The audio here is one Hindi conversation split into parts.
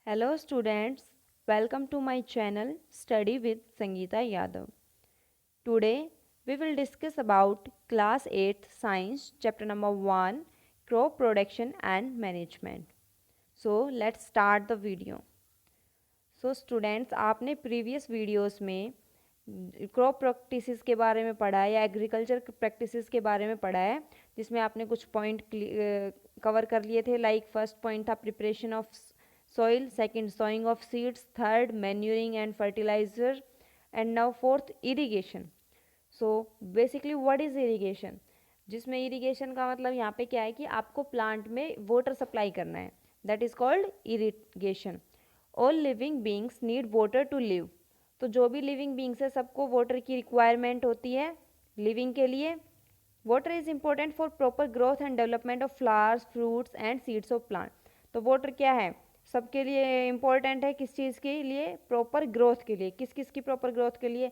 Hello students, welcome to my channel Study with Sangeeta Yadav. Today we will discuss about class 8th science chapter number 1 crop production and management. So let's start the video. So students आपने previous videos में क्रॉप प्रैक्टिसेस के बारे में पढ़ा है या एग्रीकल्चर प्रैक्टिसेस के बारे में पढ़ा है जिसमें आपने कुछ पॉइंट कवर कर लिए थे लाइक फर्स्ट पॉइंट था preparation of soil, second sowing of seeds, third manuring and fertilizer, and now fourth irrigation. So basically what is irrigation? जिसमें irrigation का मतलब यहाँ पे क्या है कि आपको प्लांट में वाटर सप्लाई करना है, that is called irrigation. All living beings need water to live. तो जो भी लिविंग बींग्स है सबको वाटर की रिक्वायरमेंट होती है लिविंग के लिए. Water is important for proper growth and development of flowers fruits and seeds of plant. तो वाटर क्या है सबके लिए इम्पोर्टेंट है. किस चीज़ के लिए? प्रॉपर ग्रोथ के लिए. किस किस की प्रॉपर ग्रोथ के लिए?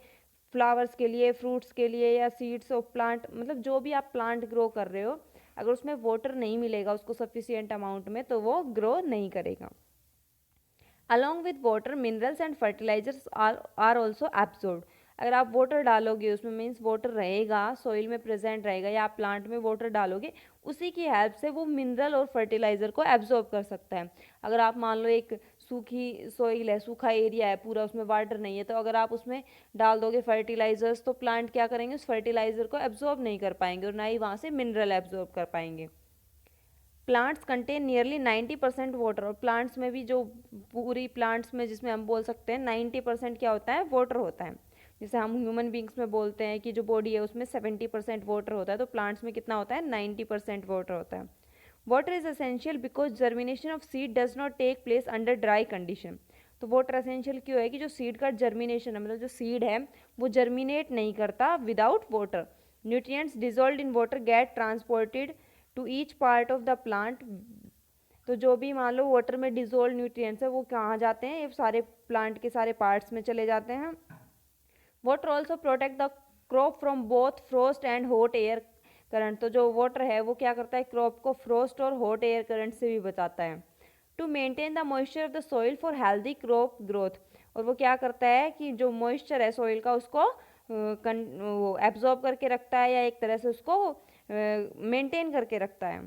फ्लावर्स के लिए, फ्रूट्स के लिए या सीड्स ऑफ प्लांट. मतलब जो भी आप प्लांट ग्रो कर रहे हो अगर उसमें वाटर नहीं मिलेगा उसको सफिशिएंट अमाउंट में तो वो ग्रो नहीं करेगा. Along with water minerals and fertilisers are also absorbed. अगर आप वाटर डालोगे उसमें मीन्स वाटर रहेगा सॉइल में प्रेजेंट रहेगा या आप प्लांट में वाटर डालोगे उसी की हेल्प से वो मिनरल और फर्टिलाइज़र को एब्जॉर्ब कर सकता है. अगर आप मान लो एक सूखी सॉइल है, सूखा एरिया है पूरा, उसमें वाटर नहीं है, तो अगर आप उसमें डाल दोगे फर्टिलाइजर्स तो प्लांट क्या करेंगे उस फर्टिलाइज़र को एब्जॉर्ब नहीं कर पाएंगे और ना ही वहाँ से मिनरल एब्जॉर्ब कर पाएंगे. Plants contain nearly 90% water. और प्लांट्स में भी जो पूरी प्लांट्स में जिसमें हम बोल सकते हैं 90% क्या होता है वाटर होता है. जैसे हम ह्यूमन बींग्स में बोलते हैं कि जो बॉडी है उसमें 70% वाटर होता है तो प्लांट्स में कितना होता है 90% वाटर होता है. Water is essential because germination of seed does not take place under dry condition. तो वाटर एसेंशियल क्यों है कि जो सीड का जर्मिनेशन है मतलब जो सीड है वो जर्मिनेट नहीं करता without water. Nutrients dissolve in water get transported to each part of the plant. तो जो भी मान लो वाटर में डिजोल्व न्यूट्रिएंट्स है वो कहाँ जाते हैं? ये सारे प्लांट के सारे पार्ट्स में चले जाते हैं. Water also protect the crop from both frost and hot air current. तो जो वाटर है वो क्या करता है क्रॉप को फ्रोस्ट और हॉट एयर करंट से भी बचाता है. To maintain the moisture of the soil for healthy crop growth. और वो क्या करता है कि जो मॉइस्चर है सॉइल का उसको एब्जॉर्ब करके रखता है या एक तरह से उसको मेंटेन करके रखता है.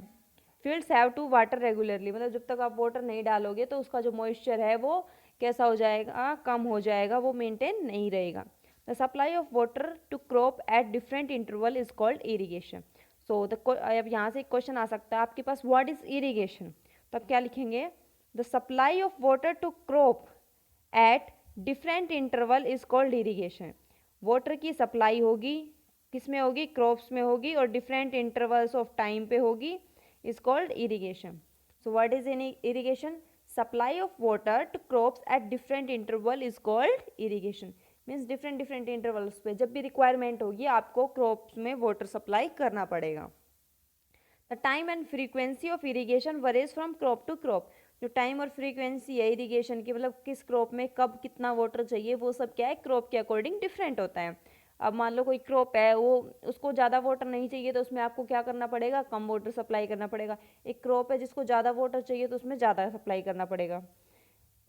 Fields have to water regularly. मतलब जब तक आप वाटर नहीं डालोगे तो उसका जो मॉइस्चर है वो कैसा हो जाएगा? कम हो जाएगा, वो मेंटेन नहीं रहेगा. The supply of water to crop at different interval is called irrigation. So अब यहाँ से एक क्वेश्चन आ सकता है आपके पास, व्हाट इज इरीगेशन? तब क्या लिखेंगे? The supply of water to crop at different interval is called irrigation. Water की सप्लाई होगी, किस में होगी? क्रॉप्स में होगी और डिफरेंट इंटरवल्स ऑफ टाइम पे होगी, is called irrigation. So what is in irrigation? Supply of water to crops at different interval is called irrigation. Means different different intervals पे जब भी रिक्वायरमेंट होगी आपको क्रॉप्स में वाटर सप्लाई करना पड़ेगा. The time and frequency of irrigation varies from crop to crop. जो टाइम और फ्रीक्वेंसी है इरीगेशन की मतलब किस क्रॉप में कब कितना वाटर चाहिए वो सब क्या है क्रॉप के अकॉर्डिंग डिफरेंट होता है. अब मान लो कोई क्रॉप है वो उसको ज़्यादा वाटर नहीं चाहिए तो उसमें आपको क्या करना पड़ेगा? कम वाटर सप्लाई करना पड़ेगा. एक क्रॉप है जिसको ज़्यादा वाटर चाहिए तो उसमें ज़्यादा सप्लाई करना पड़ेगा.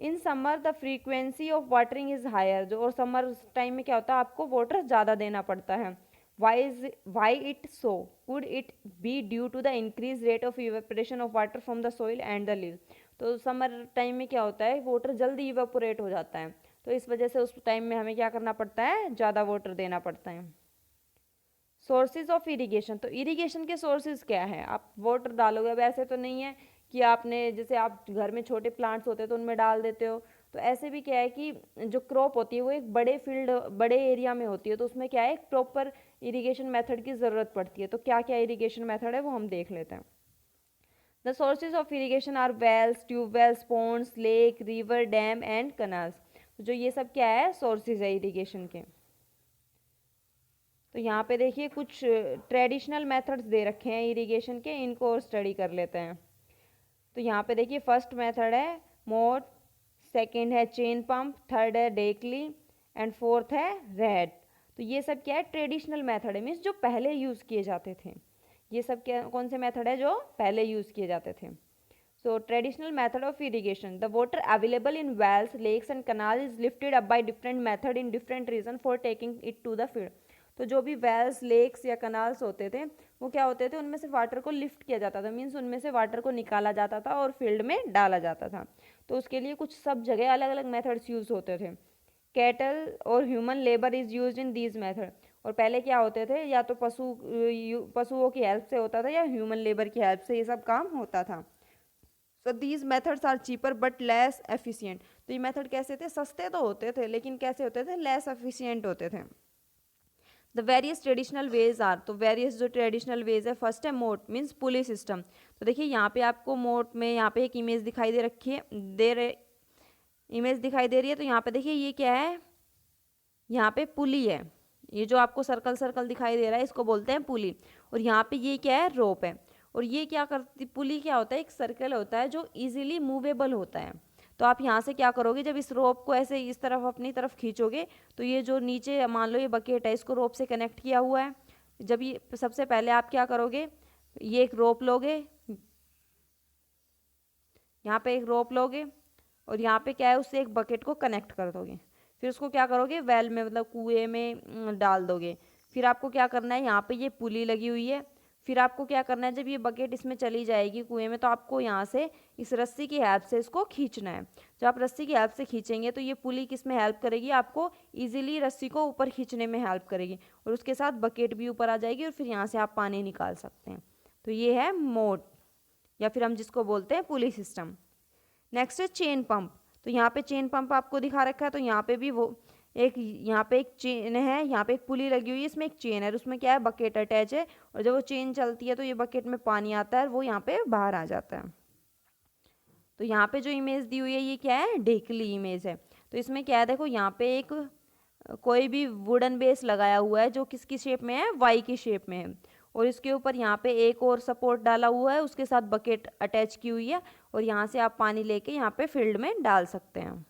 In summer the frequency of watering is higher. जो और समर टाइम में क्या होता है आपको वाटर ज़्यादा देना पड़ता है. Why it so? Could it be due to the increase rate of evaporation of water from the soil and the leave. तो समर टाइम में क्या होता है वाटर जल्दी इवेपोरेट हो जाता है तो इस वजह से उस टाइम में हमें क्या करना पड़ता है? ज़्यादा वाटर देना पड़ता है. Sources of irrigation. तो इरीगेशन के सोर्सेज क्या है? आप वाटर डालोगे, अब ऐसे तो नहीं है कि आपने जैसे आप घर में छोटे प्लांट्स होते हैं तो उनमें डाल देते हो. तो ऐसे भी क्या है कि जो क्रॉप होती है वो एक बड़े फील्ड बड़े एरिया में होती है तो उसमें क्या है एक प्रॉपर इरीगेशन मेथड की ज़रूरत पड़ती है. तो क्या क्या इरीगेशन मेथड है वो हम देख लेते हैं. The sources of irrigation are wells, tubewells, ponds, lake, river, dam and canals. जो ये सब क्या है सोर्सेज है इरीगेशन के. तो यहाँ पे देखिए कुछ ट्रेडिशनल मेथड्स दे रखे हैं इरिगेशन के, इनको और स्टडी कर लेते हैं. तो यहाँ पे देखिए फर्स्ट मेथड है मोट, सेकंड है चेन पंप, थर्ड है डेकली एंड फोर्थ है रेड. तो ये सब क्या है ट्रेडिशनल मेथड है, मीन्स जो पहले यूज़ किए जाते थे. ये सब क्या कौन से मेथड है जो पहले यूज़ किए जाते थे. So traditional method of irrigation. The water available in wells, lakes and canals is lifted up by different method in different region for taking it to the field. तो जो भी वेल्स, लेक्स या कनाल्स होते थे वो क्या होते थे, उनमें से वाटर को लिफ्ट किया जाता था, मीन्स उनमें से वाटर को निकाला जाता था और फील्ड में डाला जाता था। तो उसके लिए कुछ सब जगह अलग अलग मेथड्स यूज होते थे। कैटल और human labour is use in these method. और पहले क्या होते थे, या तो पशुओं की हेल्प से होता था या ह्यूमन लेबर की हेल्प से ये सब काम होता था। So these methods are cheaper but less efficient. तो ये मेथड कैसे थे, सस्ते तो होते थे लेकिन कैसे होते थे, लेस एफिशिएंट होते थे। The various traditional ways are, तो वेरियस जो ट्रेडिशनल वेज है, फर्स्ट है मोट मीन्स पुली सिस्टम। तो देखिए यहाँ पे आपको मोट में यहाँ पे एक इमेज दिखाई दे रखी है, इमेज दिखाई दे रही है। तो यहाँ पे देखिए ये क्या है, यहाँ पे पुली है, ये जो आपको सर्कल सर्कल दिखाई दे रहा है इसको बोलते हैं पुली। और यहाँ पे ये क्या है, रोप है। और ये क्या करती, पुली क्या होता है, एक सर्कल होता है जो इजीली मूवेबल होता है। तो आप यहाँ से क्या करोगे, जब इस रोप को ऐसे इस तरफ अपनी तरफ खींचोगे तो ये जो नीचे मान लो ये बकेट है, इसको रोप से कनेक्ट किया हुआ है। जब ये सबसे पहले आप क्या करोगे, ये एक रोप लोगे, यहाँ पे एक रोप लोगे और यहाँ पे क्या है, उससे एक बकेट को कनेक्ट कर दोगे। फिर उसको क्या करोगे, वेल में मतलब कुएं में डाल दोगे। फिर आपको क्या करना है, यहाँ पे ये पुली लगी हुई है। फिर आपको क्या करना है, जब ये बकेट इसमें चली जाएगी कुएं में, तो आपको यहाँ से इस रस्सी की हेल्प से इसको खींचना है। जब आप रस्सी की हेल्प से खींचेंगे तो ये पुली किस में हेल्प करेगी, आपको इजीली रस्सी को ऊपर खींचने में हेल्प करेगी और उसके साथ बकेट भी ऊपर आ जाएगी और फिर यहाँ से आप पानी निकाल सकते हैं। तो ये है मोट, या फिर हम जिसको बोलते हैं पुली सिस्टम। नेक्स्ट है चेन पंप। तो यहाँ पे चेन पंप आपको दिखा रखा है। तो यहाँ पे भी वो एक, यहाँ पे एक चेन है, यहाँ पे एक पुली लगी हुई है, इसमें एक चेन है और उसमें क्या है, बकेट अटैच है। और जब वो चेन चलती है तो ये बकेट में पानी आता है और वो यहाँ पे बाहर आ जाता है। तो यहाँ पे जो इमेज दी हुई है ये क्या है, ढेकली इमेज है। तो इसमें क्या है, देखो यहाँ पे एक कोई भी वुडन बेस लगाया हुआ है जो किसकी शेप में है, वाई की शेप में है। और इसके ऊपर यहाँ पे एक और सपोर्ट डाला हुआ है, उसके साथ बकेट अटैच की हुई है और यहाँ से आप पानी लेके यहाँ पे फील्ड में डाल सकते हैं।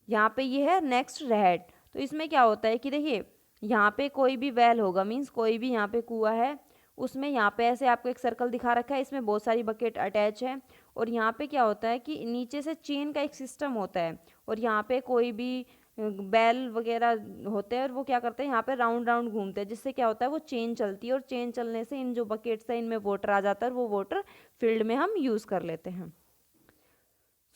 यहाँ पे ये है नेक्स्ट रेड। तो इसमें क्या होता है कि देखिए यहाँ पे कोई भी वेल होगा, मीन्स कोई भी यहाँ पे कुआं है, उसमें यहाँ पे ऐसे आपको एक सर्कल दिखा रखा है, इसमें बहुत सारी बकेट अटैच है। और यहाँ पे क्या होता है कि नीचे से चेन का एक सिस्टम होता है और यहाँ पे कोई भी बैल वगैरह होते हैं और वो क्या करते हैं, यहाँ पे राउंड राउंड घूमते हैं, जिससे क्या होता है, वो चेन चलती है और चेन चलने से इन जो बकेट्स है इनमें वाटर आ जाता है और वो वाटर फील्ड में हम यूज़ कर लेते हैं।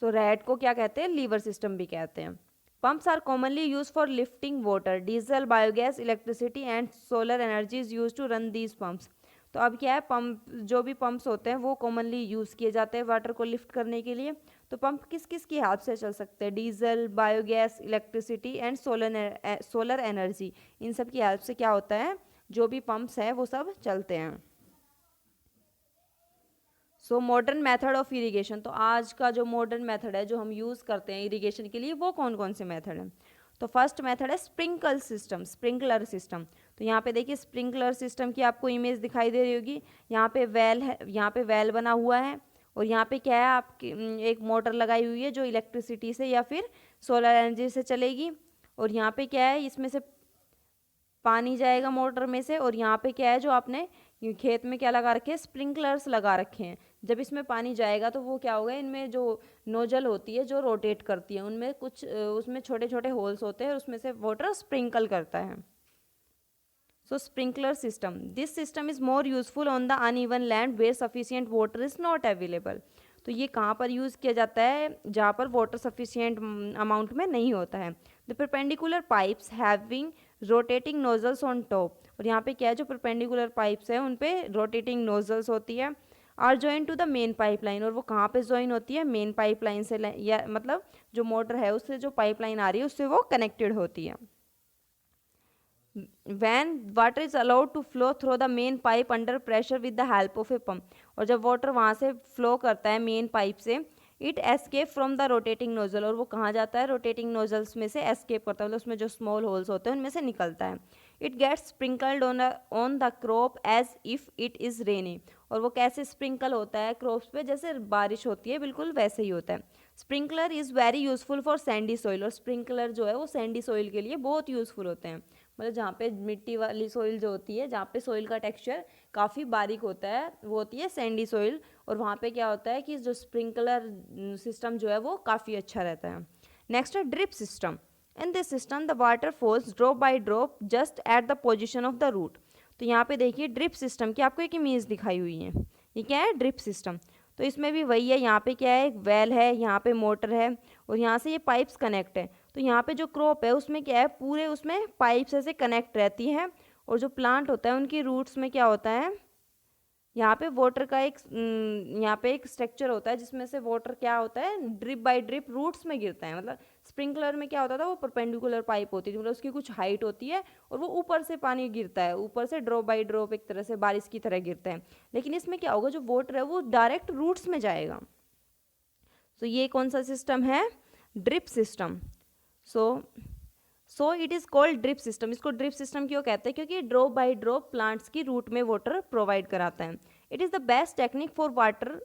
सो रेड को क्या कहते हैं, लीवर सिस्टम भी कहते हैं। Pumps are commonly use for lifting water, diesel, biogas, electricity and solar energy is use to run these pumps. तो अब क्या है, पंप जो भी पंप्स होते हैं वो कॉमनली यूज़ किए जाते हैं वाटर को लिफ्ट करने के लिए। तो पंप किस किस की हेल्प से चल सकते हैं, diesel, biogas, electricity and solar energy, इन सब की हेल्प से क्या होता है, जो भी पंप्स हैं वो सब चलते हैं। So modern method of irrigation. तो आज का जो मॉडर्न मेथड है जो हम यूज़ करते हैं इरिगेशन के लिए, वो कौन कौन से मेथड हैं। तो फर्स्ट मेथड है स्प्रिंकल सिस्टम, स्प्रिंकलर सिस्टम। तो यहाँ पे देखिए स्प्रिंकलर सिस्टम की आपको इमेज दिखाई दे रही होगी। यहाँ पे वेल है, यहाँ पे वेल बना हुआ है और यहाँ पे क्या है, आपकी एक मोटर लगाई हुई है जो इलेक्ट्रिसिटी से या फिर सोलर एनर्जी से चलेगी। और यहाँ पे क्या है, इसमें से पानी जाएगा मोटर में से और यहाँ पे क्या है, जो आपने खेत में क्या लगा रखे हैं, स्प्रिंकलर्स लगा रखे हैं। जब इसमें पानी जाएगा तो वो क्या होगा, इनमें जो नोजल होती है जो रोटेट करती है, उनमें कुछ उसमें छोटे छोटे होल्स होते हैं और उसमें से वाटर स्प्रिंकल करता है। So sprinkler system, this system is more useful on the uneven land where sufficient water is not available. तो ये कहाँ पर यूज़ किया जाता है, जहाँ पर वाटर सफिशिएंट अमाउंट में नहीं होता है। The perpendicular pipes having rotating nozzles on top. और यहाँ पे क्या है, जो परपेंडिकुलर पाइप्स है उन पे रोटेटिंग नोजल्स होती है। Are join to the main pipeline, और वो कहाँ पे ज्वाइन होती है, मेन पाइपलाइन से, या मतलब जो मोटर है उससे जो पाइपलाइन आ रही है उससे वो कनेक्टेड होती है। When water is allowed to flow through the main pipe under pressure with the help of a pump, और जब वाटर वहाँ से फ्लो करता है मेन पाइप से, it escape from the rotating nozzle, और वो कहाँ जाता है, रोटेटिंग नोजल्स में से एस्केप करता है, मतलब उसमें जो स्मॉल होल्स होते हैं उनमें से निकलता है। It gets sprinkled on the crop as if it is rainy, और वो कैसे स्प्रिंकल होता है क्रॉप्स पे, जैसे बारिश होती है बिल्कुल वैसे ही होता है। Sprinkler is very useful for Sandy soil, और स्प्रिंकलर जो है वो सैंडी सॉइल के लिए बहुत यूजफुल होते हैं, मतलब जहाँ पे मिट्टी वाली सोइल जो होती है, जहाँ पे सोइल का टेक्सचर काफ़ी बारीक होता है, वो होती है सैंडी सोइल। और वहाँ पे क्या होता है कि जो स्प्रिंकलर सिस्टम जो है वो काफ़ी अच्छा रहता है। नेक्स्ट है drip system. In this system the water falls drop by drop just at the position of the root. तो यहाँ पे देखिए ड्रिप सिस्टम की आपको एक इमेज दिखाई हुई है, ये क्या है, ड्रिप सिस्टम। तो इसमें भी वही है, यहाँ पे क्या है, एक वेल है, यहाँ पे मोटर है, और यहाँ से ये पाइप्स कनेक्ट है। तो यहाँ पे जो क्रॉप है उसमें क्या है, पूरे उसमें पाइप्स ऐसे कनेक्ट रहती हैं, और जो प्लांट होता है उनकी रूट्स में क्या होता है, यहाँ पे वाटर का एक यहाँ पे एक स्ट्रक्चर होता है जिसमें से वाटर क्या होता है, ड्रिप बाय ड्रिप रूट्स में गिरता है। मतलब स्प्रिंकलर में क्या होता था, वो परपेंडिकुलर पाइप होती थी, मतलब उसकी कुछ हाइट होती है और वो ऊपर से पानी गिरता है, ऊपर से ड्रॉप बाय ड्रॉप एक तरह से बारिश की तरह गिरता है। लेकिन इसमें क्या होगा, जो वाटर है वो डायरेक्ट रूट्स में जाएगा। तो ये कौन सा सिस्टम है, drip system. So it is called drip system. इसको ड्रिप सिस्टम क्यों कहते हैं, क्योंकि ड्रॉप बाय ड्रॉप प्लांट्स की रूट में वाटर प्रोवाइड कराता है। It is the best technique for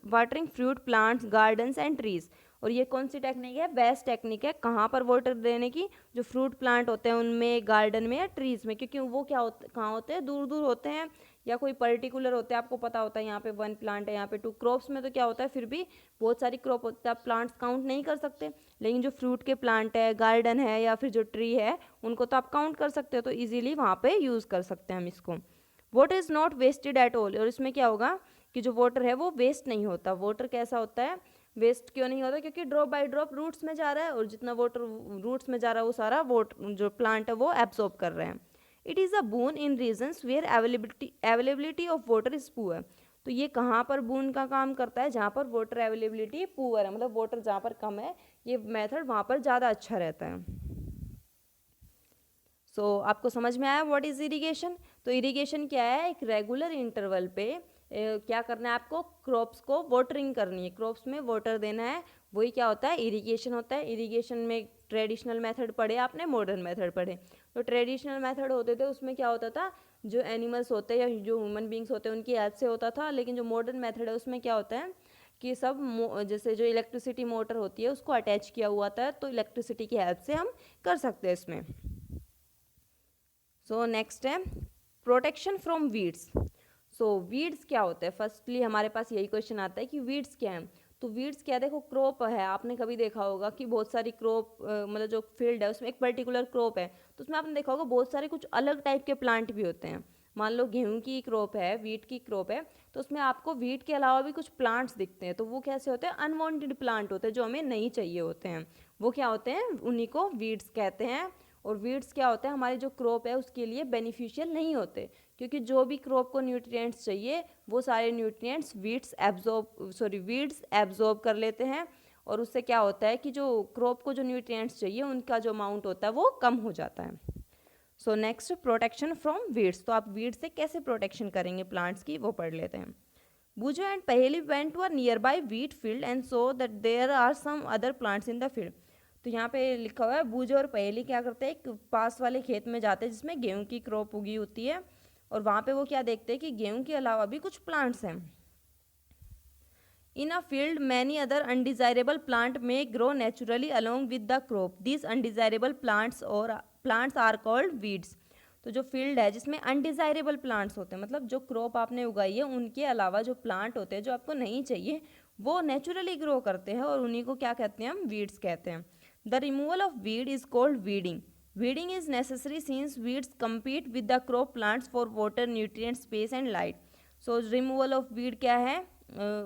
watering fruit plants, gardens and trees. और ये कौन सी टेक्निक है, बेस्ट टेक्निक है कहाँ पर वाटर देने की, जो फ्रूट प्लांट होते हैं उनमें, गार्डन में या ट्रीज में, क्योंकि वो क्या होते, कहाँ होते हैं, दूर दूर होते हैं, या कोई पर्टिकुलर होते हैं, आपको पता होता है यहाँ पे 1 प्लांट है, यहाँ पे 2। क्रॉप्स में तो क्या होता है, फिर भी बहुत सारी क्रॉप होती है, आप प्लांट्स काउंट नहीं कर सकते। लेकिन जो फ्रूट के प्लांट है, गार्डन है, या फिर जो ट्री है, उनको तो आप काउंट कर सकते हो, तो ईजिली वहाँ पे यूज़ कर सकते हैं हम इसको। Water is not wasted at all. और इसमें क्या होगा कि जो वाटर है वो वेस्ट नहीं होता। वाटर कैसा होता है, वेस्ट क्यों नहीं होता, क्योंकि ड्रॉप बाय ड्रॉप रूट्स में जा रहा है, और जितना वाटर रूट्स में जा रहा है वो सारा वाटर जो प्लांट है वो एब्जॉर्ब कर रहे हैं। It is a boon in regions where availability of water is poor. तो ये कहाँ पर बून का काम करता है, जहाँ पर वाटर अवेलेबिलिटी पुअर है, मतलब वाटर जहाँ पर कम है, ये मेथड वहाँ पर ज़्यादा अच्छा रहता है। आपको समझ में आया व्हाट इज इरिगेशन। तो इरिगेशन क्या है, एक रेगुलर इंटरवल पे क्या करना है आपको, क्रॉप्स को वाटरिंग करनी है, क्रॉप्स में वाटर देना है, वही क्या होता है, इरिगेशन होता है। इरिगेशन में ट्रेडिशनल मेथड पढ़े आपने, मॉडर्न मेथड पढ़े। तो ट्रेडिशनल मेथड होते थे, उसमें क्या होता था, जो एनिमल्स होते हैं या जो ह्यूमन बींग्स होते हैं उनकी हेल्प से होता था। लेकिन जो मॉडर्न मेथड है उसमें क्या होता है कि सब जैसे जो इलेक्ट्रिसिटी मोटर होती है उसको अटैच किया हुआ था, तो इलेक्ट्रिसिटी की हेल्प से हम कर सकते हैं इसमें। नेक्स्ट है प्रोटेक्शन फ्रॉम वीड्स। वीड्स क्या होता है, फर्स्टली हमारे पास यही क्वेश्चन आता है कि वीड्स क्या है। तो वीड्स क्या, देखो क्रॉप है, आपने कभी देखा होगा कि बहुत सारी क्रॉप मतलब जो फील्ड है उसमें एक पर्टिकुलर क्रॉप है, तो उसमें आपने देखा होगा बहुत सारे कुछ अलग टाइप के प्लांट भी होते हैं। मान लो गेहूं की क्रॉप है, वीट की क्रॉप है, तो उसमें आपको वीट के अलावा भी कुछ प्लांट्स दिखते हैं। तो वो कैसे होते हैं, अनवांटेड प्लांट होते हैं, जो हमें नहीं चाहिए होते हैं, वो क्या होते हैं, उन्हीं को वीड्स कहते हैं। और वीड्स क्या होता है, हमारी जो क्रॉप है उसके लिए बेनिफिशियल नहीं होते, क्योंकि जो भी क्रॉप को न्यूट्रिएंट्स चाहिए वो सारे न्यूट्रिएंट्स वीड्स एब्जॉर्ब कर लेते हैं। और उससे क्या होता है कि जो क्रॉप को जो न्यूट्रिएंट्स चाहिए उनका जो अमाउंट होता है वो कम हो जाता है। Next protection from weeds. तो आप वीड्स से कैसे प्रोटेक्शन करेंगे प्लांट्स की, वो पढ़ लेते हैं। Boojho and Paheli went to a nearby wheat field and so that there are some other plants in the field. तो यहाँ पे लिखा हुआ है, बूजो और पहेली क्या करते हैं, एक पास वाले खेत में जाते हैं जिसमें गेहूं की क्रॉप उगी होती है, और वहाँ पे वो क्या देखते हैं कि गेहूं के अलावा भी कुछ प्लांट्स हैं। In a field many other undesirable plant may grow naturally along with the crop. This undesirable plants are called weeds. तो जो फील्ड है जिसमें अनडिजायरेबल प्लांट्स होते हैं, मतलब जो क्रॉप आपने उगाई है उनके अलावा जो प्लांट होते हैं जो आपको नहीं चाहिए, वो नेचुरली ग्रो करते हैं, और उन्हीं को क्या कहते हैं, हम वीड्स कहते हैं। The removal of weed is called weeding. Weeding is necessary since weeds compete with the crop plants for water, nutrient, space and light. Removal of weed क्या है,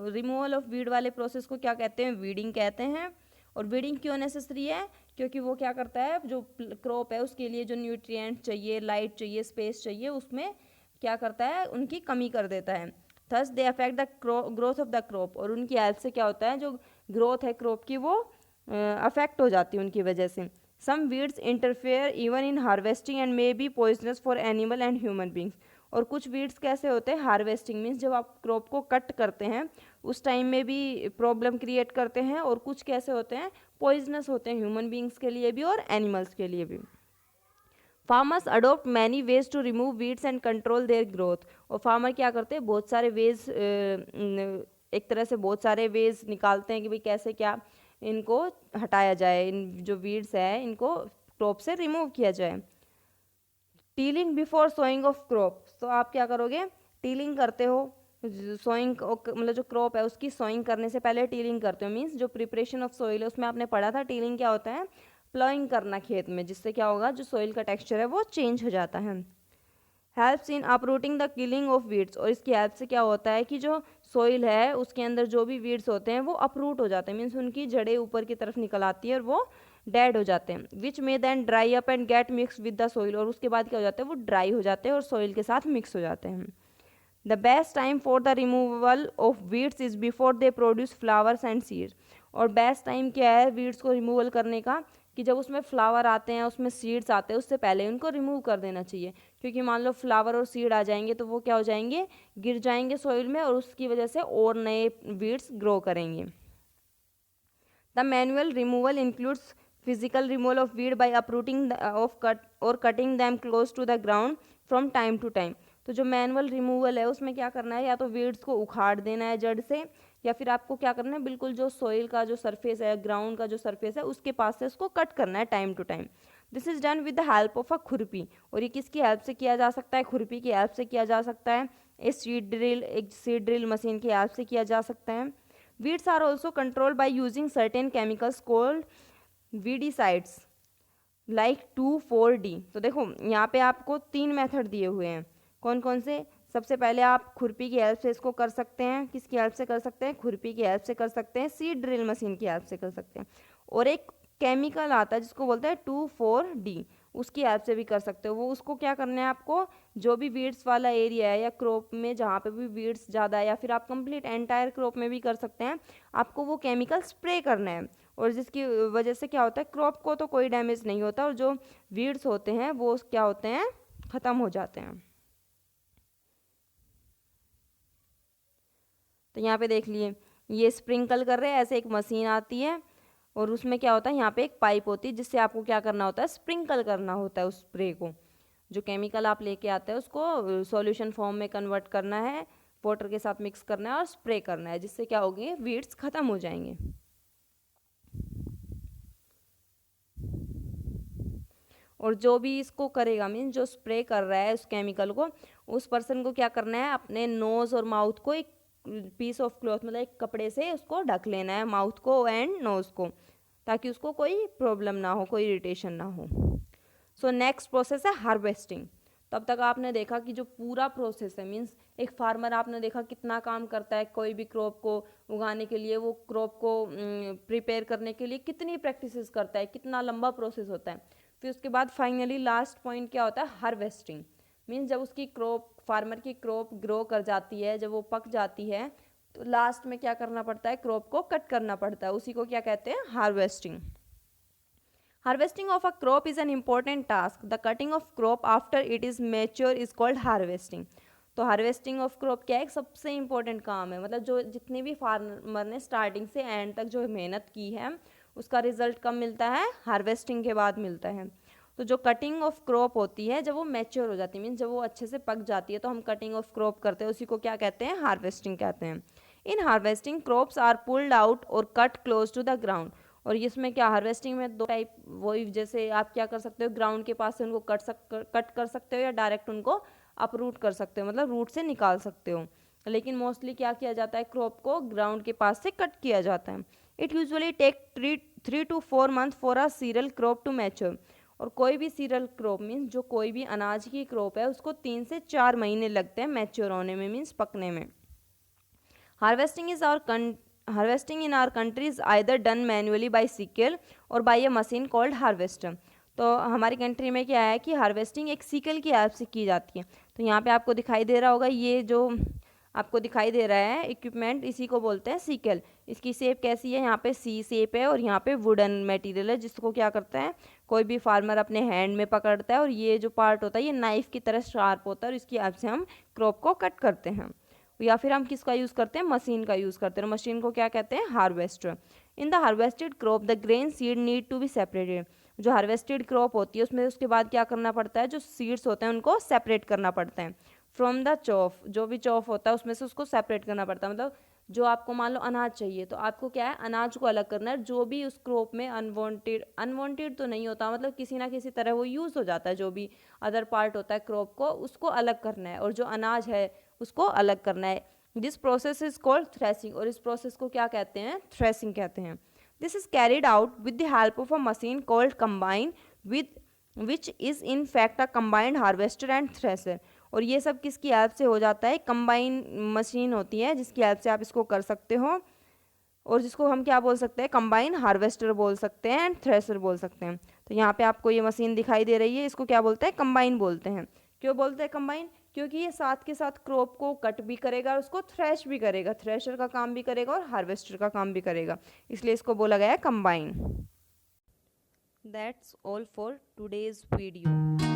रिमूवल ऑफ वीड वाले प्रोसेस को क्या कहते हैं, वीडिंग कहते हैं। और वीडिंग क्यों नेसेसरी है, क्योंकि वो क्या करता है, जो क्रॉप है उसके लिए जो न्यूट्रिएंट चाहिए, लाइट चाहिए, स्पेस चाहिए, उसमें क्या करता है, उनकी कमी कर देता है। Thus they affect the growth of the crop. और उनकी हेल्प से क्या होता है, जो ग्रोथ है क्रॉप की वो अफेक्ट हो जाती है उनकी वजह से। Some weeds interfere even in harvesting and may be poisonous for animal and human beings. और कुछ वीड्स कैसे होते हैं, हार्वेस्टिंग मीन्स जब आप क्रॉप को कट करते हैं उस टाइम में भी प्रॉब्लम क्रिएट करते हैं, और कुछ कैसे होते हैं, पॉइजनस होते हैं ह्यूमन बींग्स के लिए भी और एनिमल्स के लिए भी। Farmers adopt many ways to remove weeds and control their growth. और फार्मर क्या करते हैं, बहुत सारे वेज, एक तरह से बहुत सारे वेज निकालते हैं कि भाई कैसे क्या इनको हटाया जाए, इन जो वीड्स है इनको क्रॉप से रिमूव किया जाए। Tilling before sowing of crop, तो आप क्या करोगे, टीलिंग करते हो, सोइंग मतलब जो क्रॉप है उसकी सोइंग करने से पहले टीलिंग करते हो, मीन्स जो प्रिपरेशन ऑफ सोइल है उसमें आपने पढ़ा था टीलिंग क्या होता है, प्लॉइंग करना खेत में, जिससे क्या होगा, जो सोइल का टेक्सचर है वो चेंज हो जाता है। Helps in uprooting the killing of weeds, और इसकी हेल्प से क्या होता है कि जो सोइल है उसके अंदर जो भी वीड्स होते हैं वो अपरूट हो जाते हैं, मीन्स उनकी जड़ें ऊपर की तरफ निकल आती है और वो डेड हो जाते हैं। Which may then dry up and get mix with the soil, और उसके बाद क्या हो जाता है, वो ड्राई हो जाते हैं और सोइल के साथ मिक्स हो जाते हैं। The best time for the removal of weeds is before they produce flowers and seeds, और बेस्ट टाइम क्या है वीड्स को रिमूवल करने का, कि जब उसमें फ्लावर आते हैं, उसमें सीड्स आते हैं, उससे पहले उनको रिमूव कर देना चाहिए, क्योंकि मान लो फ्लावर और सीड आ जाएंगे तो वो क्या हो जाएंगे, गिर जाएंगे सोइल में, और उसकी वजह से और नए वीड्स ग्रो करेंगे। The manual removal includes physical removal of weed by uprooting of cut और cutting them close to the ground from time to time. तो जो मैनुअल रिमूवल है उसमें क्या करना है, या तो वीड्स को उखाड़ देना है जड़ से, या फिर आपको क्या करना है, बिल्कुल जो सोइल का जो सरफेस है, ग्राउंड का जो सरफेस है उसके पास से उसको कट करना है time to time. This is done with the help of a खुरपी, और ये किसकी हेल्प से किया जा सकता है, खुरपी की हेल्प से किया जा सकता है, एक सीड ड्रिल मशीन की हेल्प से किया जा सकता है। Weeds are also control by using certain chemicals called weedicides like 2,4-D। तो देखो यहाँ पे आपको 3 मेथड दिए हुए हैं, कौन कौन से, सबसे पहले आप खुरपी की हेल्प से इसको कर सकते हैं, किसकी हेल्प से कर सकते हैं, खुरपी की हेल्प से कर सकते हैं, सीड ड्रिल मशीन की हेल्प से कर सकते हैं, और एक केमिकल आता है जिसको बोलते हैं 2,4-D, उसकी हेल्प से भी कर सकते हो। वो उसको क्या करना है, आपको जो भी वीड्स वाला एरिया है या क्रॉप में जहाँ पे भी वीड्स ज़्यादा है, या फिर आप कंप्लीट एंटायर क्रॉप में भी कर सकते हैं, आपको वो केमिकल स्प्रे करना है, और जिसकी वजह से क्या होता है, क्रॉप को तो कोई डैमेज नहीं होता, और जो वीड्स होते हैं वो क्या होते हैं, ख़त्म हो जाते हैं। तो यहाँ पे देख लिए, ये स्प्रिंकल कर रहे हैं, ऐसे एक मशीन आती है और उसमें क्या होता है, यहाँ पे एक पाइप होती है जिससे आपको क्या करना होता है, स्प्रिंकल करना होता है उस स्प्रे को, जो केमिकल आप लेके आते हैं उसको सॉल्यूशन फॉर्म में कन्वर्ट करना है, वाटर के साथ मिक्स करना है और स्प्रे करना है, जिससे क्या होगी, वीड्स खत्म हो जाएंगे। और जो भी इसको करेगा, मीन्स जो स्प्रे कर रहा है उस केमिकल को, उस पर्सन को क्या करना है, अपने नोज़ और माउथ को एक पीस ऑफ क्लॉथ मतलब एक कपड़े से उसको ढक लेना है, माउथ को एंड नोज़ को, ताकि उसको कोई प्रॉब्लम ना हो, कोई इरिटेशन ना हो। सो नेक्स्ट प्रोसेस है हार्वेस्टिंग। तब तक आपने देखा कि जो पूरा प्रोसेस है, मीन्स एक फार्मर आपने देखा कितना काम करता है, कोई भी क्रॉप को उगाने के लिए, वो क्रॉप को प्रिपेयर करने के लिए कितनी प्रैक्टिसेस करता है, कितना लंबा प्रोसेस होता है। फिर उसके बाद फाइनली लास्ट पॉइंट क्या होता है, हार्वेस्टिंग। मीन्स जब उसकी क्रॉप, फार्मर की क्रॉप ग्रो कर जाती है, जब वो पक जाती है, तो लास्ट में क्या करना पड़ता है, क्रॉप को कट करना पड़ता है, उसी को क्या कहते हैं, harvesting. Harvesting of a crop is an important task. The cutting of crop after it is mature is called harvesting. तो हार्वेस्टिंग ऑफ क्रॉप क्या है, एक सबसे इम्पोर्टेंट काम है, मतलब जो जितने भी फार्मर ने स्टार्टिंग से एंड तक जो मेहनत की है उसका रिजल्ट कब मिलता है, हार्वेस्टिंग के बाद मिलता है। तो जो कटिंग ऑफ क्रॉप होती है, जब वो मैच्योर हो जाती है, मीन्स जब वो अच्छे से पक जाती है, तो हम कटिंग ऑफ क्रॉप करते हैं, उसी को क्या कहते हैं, हार्वेस्टिंग कहते हैं। In harvesting crops are pulled out और cut close to the ground. और इसमें क्या, हार्वेस्टिंग में 2 टाइप, वही जैसे आप क्या कर सकते हो, ग्राउंड के पास से उनको कट कर सकते हो, या डायरेक्ट उनको अपरूट कर सकते हो, मतलब रूट से निकाल सकते हो। लेकिन मोस्टली क्या किया जाता है, क्रॉप को ग्राउंड के पास से कट किया जाता है। It usually take 3 to 4 months for a cereal crop to mature. और कोई भी सीरियल क्रॉप मीन्स जो कोई भी अनाज की क्रॉप है, उसको 3 से 4 महीने लगते हैं मैच्योर होने में, मीन्स पकने में। Harvesting is our Harvesting in our country is either done manually by sickle और by a machine called harvester। तो हमारी कंट्री में क्या है कि हार्वेस्टिंग एक सिकल की हेल्प से की जाती है। तो यहाँ पे आपको दिखाई दे रहा होगा, ये जो आपको दिखाई दे रहा है इक्विपमेंट, इसी को बोलते हैं सिकल। इसकी शेप कैसी है, यहाँ पे सी शेप है और यहाँ पे वुडन मटेरियल है, जिसको क्या करता है, कोई भी फार्मर अपने हैंड में पकड़ता है, और ये जो पार्ट होता है ये नाइफ की तरह शार्प होता है, और इसकी हेल्प से हम क्रॉप को कट करते हैं। या फिर हम किसका यूज़ करते हैं, मशीन का यूज़ करते हैं। मशीन को क्या कहते हैं, harvester. In the harvested crop the grain seed need to be separated. जो हार्वेस्टेड क्रॉप होती है उसमें उसके बाद क्या करना पड़ता है, जो सीड्स होते हैं उनको सेपरेट करना पड़ता है फ्रॉम द चॉफ। जो भी चॉफ होता है उसमें से उसको सेपरेट करना पड़ता है, मतलब जो आपको मान लो अनाज चाहिए तो आपको क्या है, अनाज को अलग करना है। जो भी उस क्रॉप में अनवांटेड तो नहीं होता, मतलब किसी ना किसी तरह वो यूज़ हो जाता है, जो भी अदर पार्ट होता है क्रॉप को, उसको अलग करना है, और जो अनाज है उसको अलग करना है। This process is called threshing, और इस प्रोसेस को क्या कहते हैं, थ्रेसिंग कहते हैं। This is carried out with the help of a machine called combine, with which is in fact a combined harvester and thresher. और ये सब किसकी हेल्प से हो जाता है, कंबाइन मशीन होती है जिसकी हेल्प से आप इसको कर सकते हो, और जिसको हम क्या बोल सकते हैं, कंबाइन हार्वेस्टर बोल सकते हैं एंड थ्रेसर बोल सकते हैं। तो यहाँ पे आपको ये मशीन दिखाई दे रही है, इसको क्या बोलते हैं, कंबाइन बोलते हैं। क्यों बोलते हैं कंबाइन, क्योंकि ये साथ के साथ क्रॉप को कट भी करेगा और उसको थ्रेश भी करेगा, थ्रेशर का काम भी करेगा और हार्वेस्टर का काम भी करेगा, इसलिए इसको बोला गया है combine. That's all for today's video.